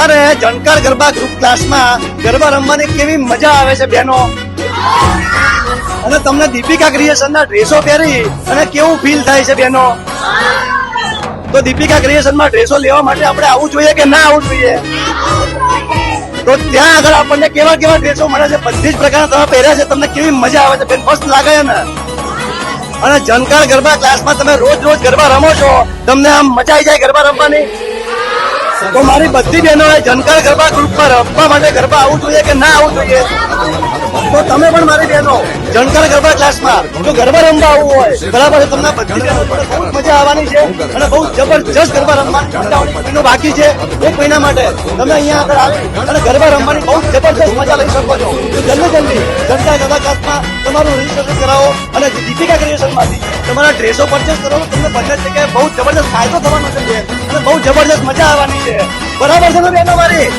અમારે જણકાર ગરબા ગ્રુપ ક્લાસમાં ગરબા રમવાની કેવી મજા આવે છે બહેનો, અને તમને દીપિકા ક્રિએશનના ડ્રેસો પહેરી અને કેવું ફીલ થાય છે બહેનો? તો દીપિકા ક્રિએશનમાં ડ્રેસો લેવા માટે આપણે આવવું જોઈએ કે ના આવવું જોઈએ? તો ત્યાં આગળ આપણને કેવા કેવા ડ્રેસો મળે છે, બધી જ પ્રકારના તમે પહેર્યા છે, તમને કેવી મજા આવે છે બેન? મસ્ત લાગે છે ને? અને જનકાર ગરબા ક્લાસમાં તમે રોજ રોજ ગરબા રમો છો, તમને આમ મજા આવી જાય ગરબા રમવાની? તો મારી બધી બહેનોએ જનકાર ગરબા ગ્રુપમાં રમવા માટે ગરબા આવવું જોઈએ કે ના આવવું જોઈએ? તો તમે પણ મારી બહેનો જનકાર ગરબા ક્લાસમાં જો ગરબા રમવા આવવું હોય બરાબર, તમને બધી બહેનો જોડે બહુ મજા આવવાની છે અને બહુ જબરજસ્ત ગરબા રમવાની બાકી છે. એક મહિના માટે તમે અહીંયા આગળ આવી અને ગરબા રમવાની બહુ જબરજસ્ત મજા લઈ શકો છો. જલ્દી જલ્દી જનકાર ગરબા ક્લાસમાં તમારું રજીસ્ટ્રેશન કરાવો અને દીપિકા ક્રિએશનમાંથી તમારા ડ્રેસો પરચેસ કરો. તમને બંને જગ્યાએ બહુ જબરજસ્ત ફાયદો થવાનો છે અને બહુ જબરજસ્ત મજા આવવાની છે. બરાબર છે ને બહેનો મારી?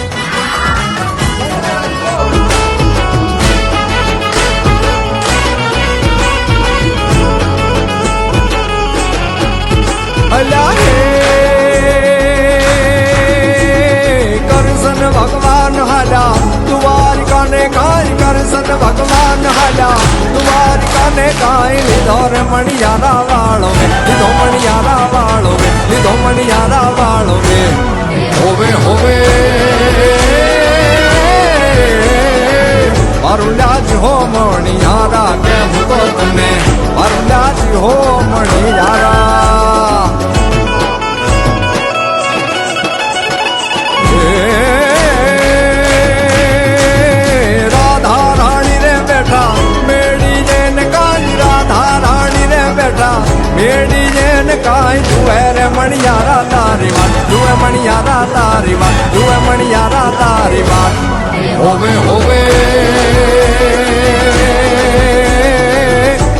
કરશન ભગવાન હાલા દ્વારિકાને કાય, કરશન ભગવાન હાલા દ્વારિકાને કાય. લીધો રે મણિયારા વાળો મે, લીધો મણિયારા વાળો મે, લીધો મણિયારા વાળો મે. હોવે હોવે મારું લાજ હો મણિયારા, કેમ તો તમે મારું લાજ હો મણિયારા. રાધા રાણી રે બેઠા મેળી જેન કાય, રાધા રાણી રે બેઠા મેળી જેન કાય. જુએ રે મણિયારા તારી વાત, જુએ મણિયારા તારી વાત, જુએ મણિયારા તારી વાત. હોવે હોવે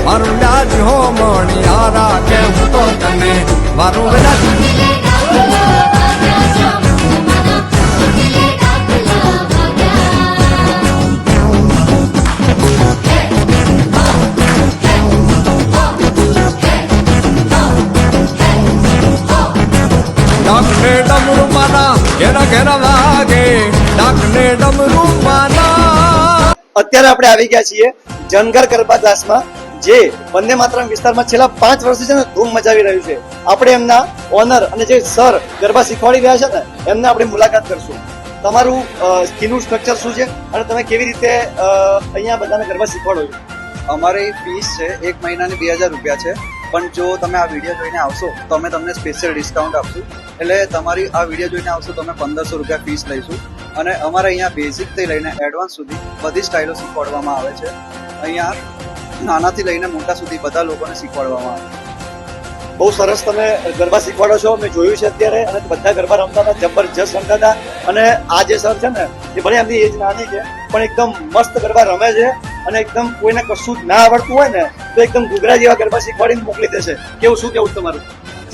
મારું લાજ હો મણિયારા, કેમ તો તને મારું લાજ. ડાકને ડમરૂ માના ઘેરા ઘેરા વાગે, ડાકને ડમરૂ માના. અત્યારે આપણે આવી ગયા છીએ જનકાર ગરબા ક્લાસમાં, જે વંદે માતરમ વિસ્તારમાં છેલ્લા 5 વર્ષથી છે ને ધૂમ મચાવી રહ્યું છે. આપણે એમના ઓનર અને જે સર ગરબા શીખવાડી રહ્યા છે ને એમને આપણે મુલાકાત કરશું. તમારું સ્કીનનું સ્ટ્રક્ચર શું છે અને તમે કેવી રીતે અહીંયા બધાને ગરબા શીખવાડો છો? અમારી ફીસ છે 1 મહિનાની 2000 રૂપિયા છે, પણ જો તમે આ વિડીયો જોઈને આવશો તો અમે તમને સ્પેશિયલ ડિસ્કાઉન્ટ આપશું. એટલે તમારી આ વિડીયો જોઈને આવશો તો અમે 1500 રૂપિયા ફીસ લઈશું. અને અમારે અહીંયા બેઝિકથી લઈને એડવાન્સ સુધી બધી સ્ટાઇલો શીખવાડવામાં આવે છે. અહીંયા નાનાથી લઈને મોટા સુધી બધા લોકોને શીખવાડવામાં આવે છે. બહુ સરસ તમે ગરબા શીખવાડો છો, મેં જોયું છે અત્યારે, અને બધા ગરબા રમતા હતા, જબરજસ્ત રમતા હતા. અને આ જે સર છે ને એ ભલે એમની એજ નાની છે પણ એકદમ મસ્ત ગરબા રમે છે અને એકદમ કોઈને કશું જ ના આવડતું હોય ને તો એકદમ ઘૂઘરા જેવા ગરબા શીખવાડીને મોકલી દેશે. કેવું શું કેવું તમારું?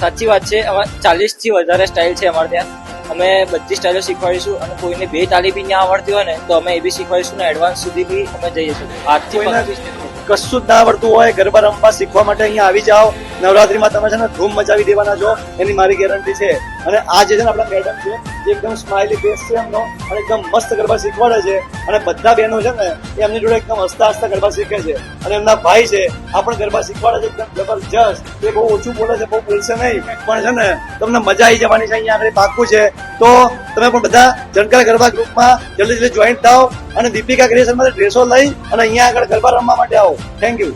સાચી વાત છે. 40 થી વધારે સ્ટાઇલ છે અમારે ત્યાં. અમે બધી સ્ટાઇલો શીખવાડીશું અને કોઈને 2 તાલી બી ના આવડતી હોય ને તો અમે એ બી શીખવાડીશું ને એડવાન્સ સુધી બી અમે જઈશું. આજથી કશું જ ના આવડતું હોય ગરબા રમવા શીખવા માટે અહીંયા આવી જાઓ. નવરાત્રીમાં તમે છે ને ધૂમ મચાવી દેવાના છો, એની મારી ગેરંટી છે. અને આ જે છે ને આપણા મેડમ છે જે એકદમ સ્માઇલી ફેસ છે એમનો અને એકદમ મસ્ત ગરબા શીખવાડે છે. અને બધા બહેનો છે ને એ એમની જોડે એકદમ હસતા હસતા ગરબા શીખે છે. અને એમના ભાઈ છે આ પણ ગરબા શીખવાડે છે એકદમ જબરજસ્ત. એ બહુ ઓછું બોલે છે, બહુ બોલશે નહીં, પણ છે ને તમને મજા આવી જવાની છે. અહીંયા આગળ પાક્કું છે. તો તમે પણ બધા જનકાર ગરબા ગ્રુપમાં જલ્દી જલ્દી જોઈન્ટ થાઓ અને દીપિકા ક્રિએશનમાંથી ડ્રેસો લઈ અને અહીંયા આગળ ગરબા રમવા માટે આવો. Thank you.